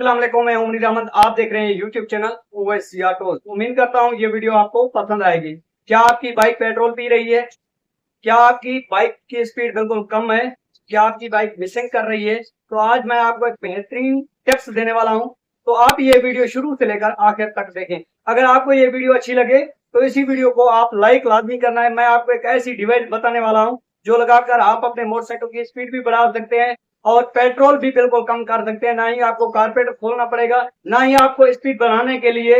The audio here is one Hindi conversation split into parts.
अस्सलाम वालेकुम, मैं उमरी अहमद। आप देख रहे हैं यूट्यूब चैनल ओवैस ऑटोज। उम्मीद करता हूं ये वीडियो आपको पसंद आएगी। क्या आपकी बाइक पेट्रोल पी रही है? क्या आपकी बाइक की स्पीड बिल्कुल कम है? क्या आपकी बाइक मिसिंग कर रही है? तो आज मैं आपको एक बेहतरीन टिप्स देने वाला हूं। तो आप ये वीडियो शुरू से लेकर आखिर तक देखें। अगर आपको ये वीडियो अच्छी लगे तो इसी वीडियो को आप लाइक लाजमी करना है। मैं आपको एक ऐसी डिवाइस बताने वाला हूं जो लगाकर आप अपने मोटरसाइकिल की स्पीड भी बढ़ा सकते हैं और पेट्रोल भी बिल्कुल कम कर सकते हैं। ना ही आपको कारपेट खोलना पड़ेगा, ना ही आपको स्पीड बढ़ाने के लिए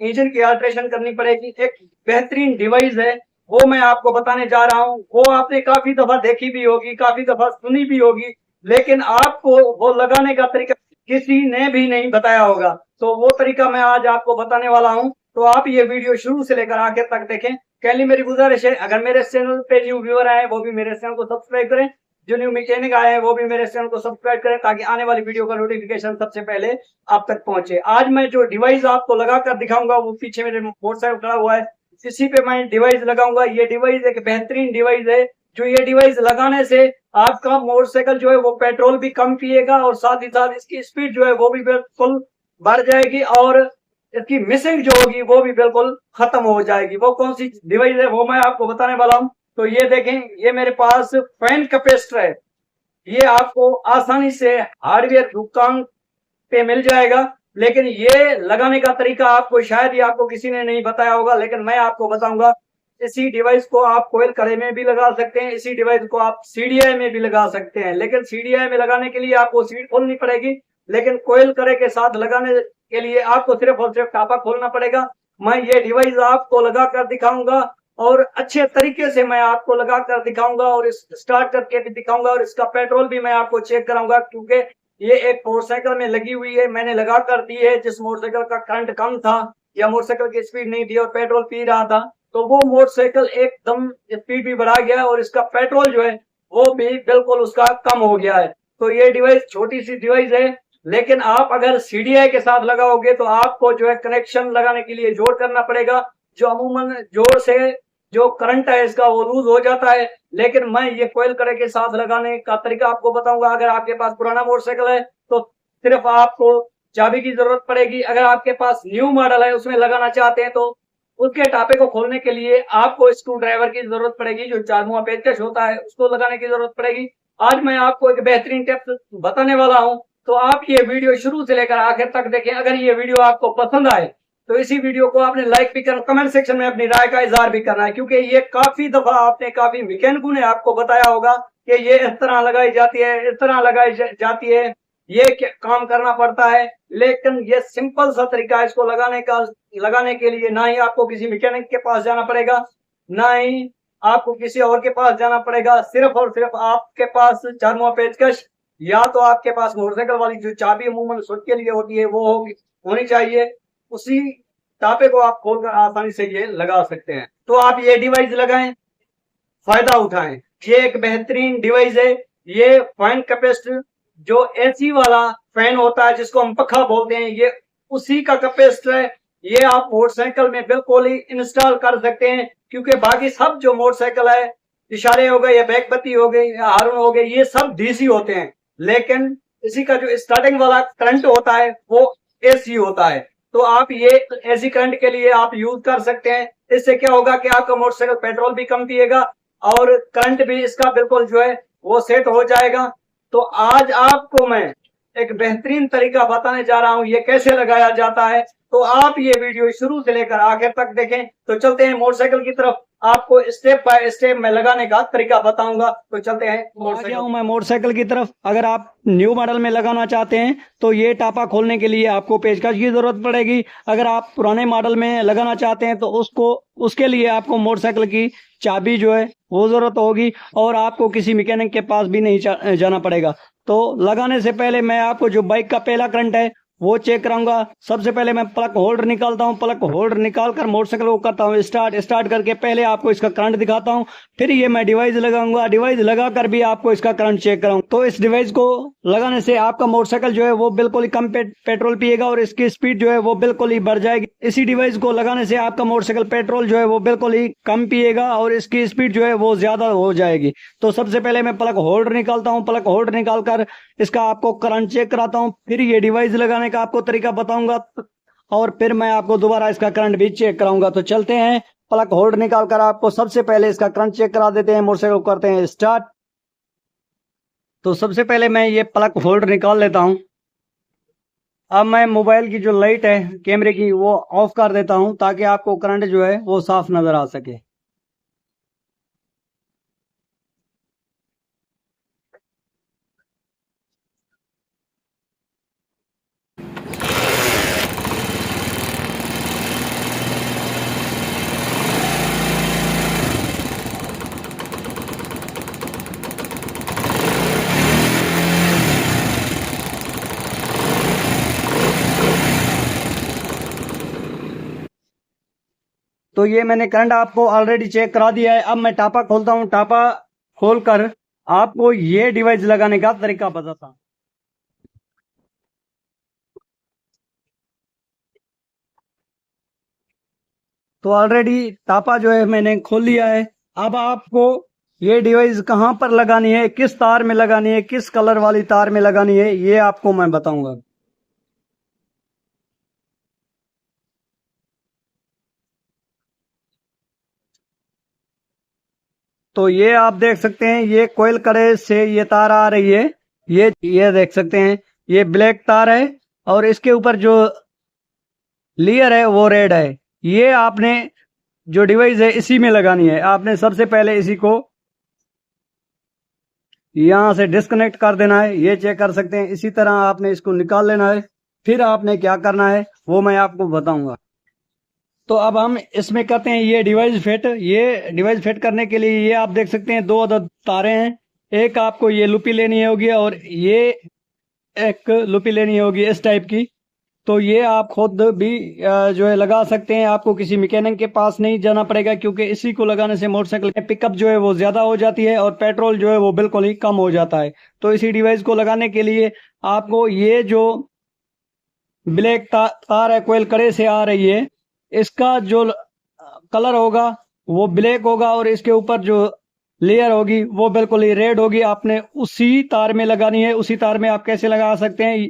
इंजन की अल्ट्रेशन करनी पड़ेगी। एक बेहतरीन डिवाइस है, वो मैं आपको बताने जा रहा हूं। वो आपने काफी दफा देखी भी होगी, काफी दफा सुनी भी होगी, लेकिन आपको वो लगाने का तरीका किसी ने भी नहीं बताया होगा। तो वो तरीका मैं आज आपको बताने वाला हूं। तो आप ये वीडियो शुरू से लेकर आखिर तक देखें। पहली मेरी गुजारिश है, अगर मेरे चैनल पे न्यू व्यूअर आए वो भी मेरे चैनल को सब्सक्राइब करें, जो न्यू मैकेनिक आए हैं वो भी मेरे चैनल को सब्सक्राइब करें, ताकि आने वाली वीडियो का नोटिफिकेशन सबसे पहले आप तक पहुंचे। आज मैं जो डिवाइस आपको लगाकर दिखाऊंगा वो पीछे मेरे मोटरसाइकिल खड़ा हुआ है, इसी पे मैं डिवाइस लगाऊंगा। ये डिवाइस एक बेहतरीन डिवाइस है। जो ये डिवाइस लगाने से आपका मोटरसाइकिल जो है वो पेट्रोल भी कम पिएगा और साथ ही साथ इसकी स्पीड जो है वो भी बिल्कुल बढ़ जाएगी और इसकी मिसिंग जो होगी वो भी बिल्कुल खत्म हो जाएगी। वो कौन सी डिवाइस है वो मैं आपको बताने वाला हूँ। तो ये देखें, ये मेरे पास फैन कैपेसिटर है। ये आपको आसानी से हार्डवेयर दुकान पे मिल जाएगा, लेकिन ये लगाने का तरीका आपको शायद ही आपको किसी ने नहीं बताया होगा, लेकिन मैं आपको बताऊंगा। इसी डिवाइस को आप कोयल करे में भी लगा सकते हैं, इसी डिवाइस को आप सीडीआई में भी लगा सकते हैं। लेकिन सीडीआई में लगाने के लिए आपको सीट खोलनी पड़ेगी, लेकिन कोयल करे के साथ लगाने के लिए आपको सिर्फ और सिर्फ टापा खोलना पड़ेगा। मैं ये डिवाइस आपको लगा कर दिखाऊंगा और अच्छे तरीके से मैं आपको लगा कर दिखाऊंगा और इस स्टार्ट करके भी दिखाऊंगा और इसका पेट्रोल भी मैं आपको चेक कराऊंगा, क्योंकि ये एक मोटरसाइकिल में लगी हुई है, मैंने लगा कर दी है। जिस मोटरसाइकिल का करंट कम था या मोटरसाइकिल की स्पीड नहीं थी और पेट्रोल पी रहा था, तो वो मोटरसाइकिल एकदम स्पीड भी बढ़ा गया और इसका पेट्रोल जो है वो भी बिल्कुल उसका कम हो गया है। तो ये डिवाइस छोटी सी डिवाइस है, लेकिन आप अगर सीडीआई के साथ लगाओगे तो आपको जो है कनेक्शन लगाने के लिए जोड़ करना पड़ेगा, जो अमूमन जोड़ से जो करंट है इसका वो लूज हो जाता है। लेकिन मैं ये कोयल करे के साथ लगाने का तरीका आपको बताऊंगा। अगर आपके पास पुराना मोटरसाइकिल है तो सिर्फ आपको चाबी की जरूरत पड़ेगी। अगर आपके पास न्यू मॉडल है उसमें लगाना चाहते हैं तो उसके टापे को खोलने के लिए आपको स्क्रू ड्राइवर की जरूरत पड़ेगी, जो चारमुआ पेचकश होता है उसको लगाने की जरूरत पड़ेगी। आज मैं आपको एक बेहतरीन टिप्स बताने वाला हूं, तो आप ये वीडियो शुरू से लेकर आखिर तक देखें। अगर ये वीडियो आपको पसंद आए तो इसी वीडियो को आपने लाइक भी करना, कमेंट सेक्शन में अपनी राय का इजहार भी करना है, क्योंकि ये काफी दफा आपने काफी मैकेनिकों ने आपको बताया होगा कि ये इस तरह लगाई जाती है, इस तरह लगाई जाती है, ये काम करना पड़ता है। लेकिन ये सिंपल सा तरीका है इसको लगाने के लिए। ना ही आपको किसी मैकेनिक के पास जाना पड़ेगा, ना ही आपको किसी और के पास जाना पड़ेगा। सिर्फ और सिर्फ आपके पास चारमुआ पेचकश या तो आपके पास मोटरसाइकिल वाली जो चाबी अमूमन स्विच के लिए होती है वो होनी चाहिए। उसी टापे को आप खोलकर आसानी से ये लगा सकते हैं। तो आप ये डिवाइस लगाएं, फायदा उठाएं। ये एक बेहतरीन डिवाइस है। ये फैन कैपेसिटर जो एसी वाला फैन होता है जिसको हम पखा बोलते हैं, ये उसी का कैपेसिटर है। ये आप मोटरसाइकिल में बिल्कुल ही इंस्टॉल कर सकते हैं, क्योंकि बाकी सब जो मोटरसाइकिल है, इशारे हो गए या बैक बत्ती हो गई या हार्न हो गए, ये सब डीसी होते हैं, लेकिन इसी का जो स्टार्टिंग वाला करंट होता है वो एसी होता है। तो आप ये एसी करंट के लिए आप यूज कर सकते हैं। इससे क्या होगा कि आपका मोटरसाइकिल पेट्रोल भी कम पिएगा और करंट भी इसका बिल्कुल जो है वो सेट हो जाएगा। तो आज आपको मैं एक बेहतरीन तरीका बताने जा रहा हूं, ये कैसे लगाया जाता है। तो आप ये वीडियो शुरू से लेकर आखिर तक देखें। तो चलते हैं मोटरसाइकिल की तरफ, आपको स्टेप बाय स्टेप मैं लगाने का तरीका बताऊंगा। तो चलते हैं मैं मोटरसाइकिल की तरफ। अगर आप न्यू मॉडल में लगाना चाहते हैं तो ये टापा खोलने के लिए आपको पेचकश की जरूरत पड़ेगी। अगर आप पुराने मॉडल में लगाना चाहते हैं तो उसके लिए आपको मोटरसाइकिल की चाबी जो है वो जरूरत होगी और आपको किसी मैकेनिक के पास भी नहीं जाना पड़ेगा। तो लगाने से पहले मैं आपको जो बाइक का पहला करंट है वो चेक कराऊंगा। सबसे पहले मैं प्लग होल्डर निकालता हूं, प्लग होल्डर निकालकर मोटरसाइकिल को करता हूं स्टार्ट करके पहले आपको इसका करंट दिखाता हूं, फिर ये मैं डिवाइस लगाऊंगा, डिवाइस लगाकर भी आपको इसका करंट चेक कराऊंगा। तो इस डिवाइस को लगाने से आपका मोटरसाइकिल जो है वो बिल्कुल ही कम पेट्रोल पिएगा और इसकी स्पीड जो है वो बिल्कुल ही बढ़ जाएगी। इसी डिवाइस को लगाने से आपका मोटरसाइकिल पेट्रोल जो है वो बिल्कुल ही कम पिएगा और इसकी स्पीड जो है वो ज्यादा हो जाएगी। तो सबसे पहले मैं प्लग होल्डर निकालता हूँ, प्लग होल्डर निकालकर इसका आपको करंट चेक कराता हूँ, फिर ये डिवाइस लगाने लगाने का आपको तरीका बताऊंगा और फिर मैं आपको दोबारा इसका करंट भी चेक कराऊंगा। तो चलते हैं, प्लग होल्ड निकाल कर आपको सबसे पहले इसका करंट चेक करा देते हैं। मोटरसाइकिल को करते हैं स्टार्ट। तो सबसे पहले मैं ये प्लग होल्ड निकाल लेता हूं। अब मैं मोबाइल की जो लाइट है कैमरे की वो ऑफ कर देता हूं ताकि आपको करंट जो है वो साफ नजर आ सके। तो ये मैंने करंट आपको ऑलरेडी चेक करा दिया है। अब मैं टापा खोलता हूं। टापा खोलकर आपको ये डिवाइस लगाने का तरीका बताता हूं। तो ऑलरेडी टापा जो है मैंने खोल लिया है। अब आपको ये डिवाइस कहां पर लगानी है, किस तार में लगानी है, किस कलर वाली तार में लगानी है, ये आपको मैं बताऊंगा। तो ये आप देख सकते हैं, ये कोयल करे से ये तार आ रही है। ये देख सकते हैं, ये ब्लैक तार है और इसके ऊपर जो लेयर है वो रेड है। ये आपने जो डिवाइस है इसी में लगानी है। आपने सबसे पहले इसी को यहां से डिस्कनेक्ट कर देना है। ये चेक कर सकते हैं। इसी तरह आपने इसको निकाल लेना है। फिर आपने क्या करना है वो मैं आपको बताऊंगा। तो अब हम इसमें करते हैं ये डिवाइस फिट। ये डिवाइस फिट करने के लिए ये आप देख सकते हैं दो अदद तारे हैं। एक आपको ये लुपी लेनी होगी और ये एक लुपी लेनी होगी इस टाइप की। तो ये आप खुद भी जो है लगा सकते हैं। आपको किसी मैकेनिक के पास नहीं जाना पड़ेगा क्योंकि इसी को लगाने से मोटरसाइकिल की पिकअप जो है वो ज्यादा हो जाती है और पेट्रोल जो है वो बिल्कुल ही कम हो जाता है। तो इसी डिवाइस को लगाने के लिए आपको ये जो ब्लैक तार है कोयल कड़े से आ रही है, इसका जो कलर होगा वो ब्लैक होगा और इसके ऊपर जो लेयर होगी वो बिल्कुल ही रेड होगी। आपने उसी तार में लगानी है। उसी तार में आप कैसे लगा सकते हैं,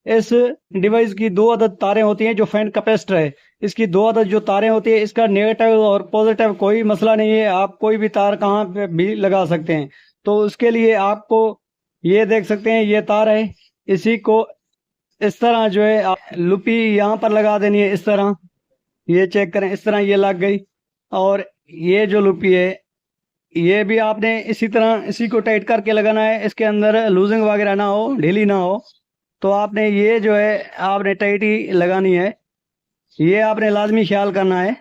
इस डिवाइस की दो अदद तारें होती हैं जो फैन कैपेसिटर है। इसकी दो अदद जो तारें होती है, इसका नेगेटिव और पॉजिटिव कोई मसला नहीं है। आप कोई भी तार कहाँ पे भी लगा सकते हैं। तो उसके लिए आपको ये देख सकते हैं ये तार है, इसी को इस तरह जो है लुपी यहाँ पर लगा देनी है। इस तरह ये चेक करें, इस तरह ये लग गई। और ये जो लुपी है ये भी आपने इसी तरह इसी को टाइट करके लगाना है। इसके अंदर लूजिंग वगैरह ना हो, ढीली ना हो। तो आपने ये जो है आपने टाइट ही लगानी है। ये आपने लाजमी ख्याल करना है।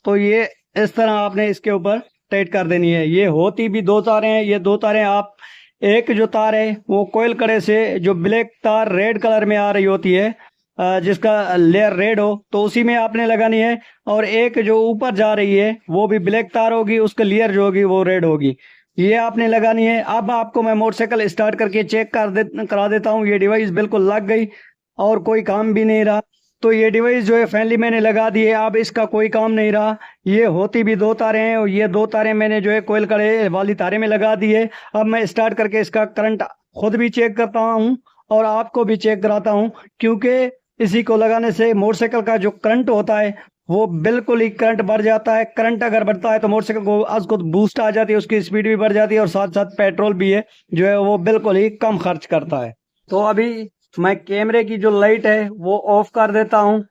तो ये इस तरह आपने इसके ऊपर टाइट कर देनी है। ये होती भी दो तारें हैं। ये दो तारें आप एक जो तार है वो कोयल कड़े से जो ब्लैक तार रेड कलर में आ रही होती है, जिसका लेयर रेड हो, तो उसी में आपने लगानी है। और एक जो ऊपर जा रही है वो भी ब्लैक तार होगी, उसका लेयर जो होगी वो रेड होगी। ये आपने लगानी है। अब आपको मैं मोटरसाइकिल स्टार्ट करके चेक करा देता हूँ। ये डिवाइस बिल्कुल लग गई और कोई काम भी नहीं रहा। तो ये डिवाइस जो है फाइनली मैंने लगा दी है। अब इसका कोई काम नहीं रहा। ये होती भी दो तारें हैं और ये दो तारें मैंने जो है कोयल कड़े वाली तारे में लगा दी है। अब मैं स्टार्ट करके इसका करंट खुद भी चेक करता हूँ और आपको भी चेक कराता हूँ, क्योंकि इसी को लगाने से मोटरसाइकिल का जो करंट होता है वो बिल्कुल ही करंट बढ़ जाता है। करंट अगर बढ़ता है तो मोटरसाइकिल को आज को बूस्ट आ जाती है, उसकी स्पीड भी बढ़ जाती है और साथ साथ पेट्रोल भी है जो है वो बिल्कुल ही कम खर्च करता है। तो अभी मैं कैमरे की जो लाइट है वो ऑफ कर देता हूं।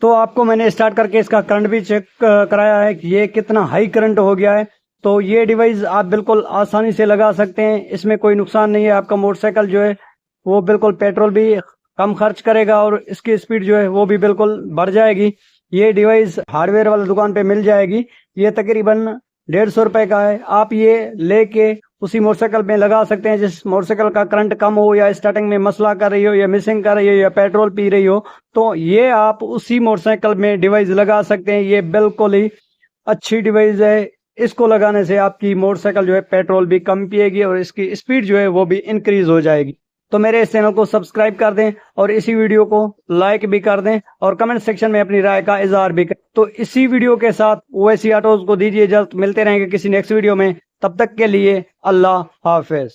तो आपको मैंने स्टार्ट करके इसका करंट भी चेक कराया है कि ये कितना हाई करंट हो गया है। तो ये डिवाइस आप बिल्कुल आसानी से लगा सकते हैं। इसमें कोई नुकसान नहीं है। आपका मोटरसाइकिल जो है वो बिल्कुल पेट्रोल भी कम खर्च करेगा और इसकी स्पीड जो है वो भी बिल्कुल बढ़ जाएगी। ये डिवाइस हार्डवेयर वाली दुकान पे मिल जाएगी। ये तकरीबन 150 रुपए का है। आप ये लेके उसी मोटरसाइकिल में लगा सकते हैं जिस मोटरसाइकिल का करंट कम हो या स्टार्टिंग में मसला कर रही हो या मिसिंग कर रही हो या पेट्रोल पी रही हो, तो ये आप उसी मोटरसाइकिल में डिवाइस लगा सकते हैं। ये बिल्कुल ही अच्छी डिवाइस है। इसको लगाने से आपकी मोटरसाइकिल जो है पेट्रोल भी कम पिएगी और इसकी स्पीड जो है वो भी इंक्रीज हो जाएगी। तो मेरे इस चैनल को सब्सक्राइब कर दें और इसी वीडियो को लाइक भी कर दें और कमेंट सेक्शन में अपनी राय का इजहार भी करें। तो इसी वीडियो के साथ ओवैसी ऑटोज को दीजिए इजाजत। मिलते रहेंगे किसी नेक्स्ट वीडियो में, तब तक के लिए अल्लाह हाफिज।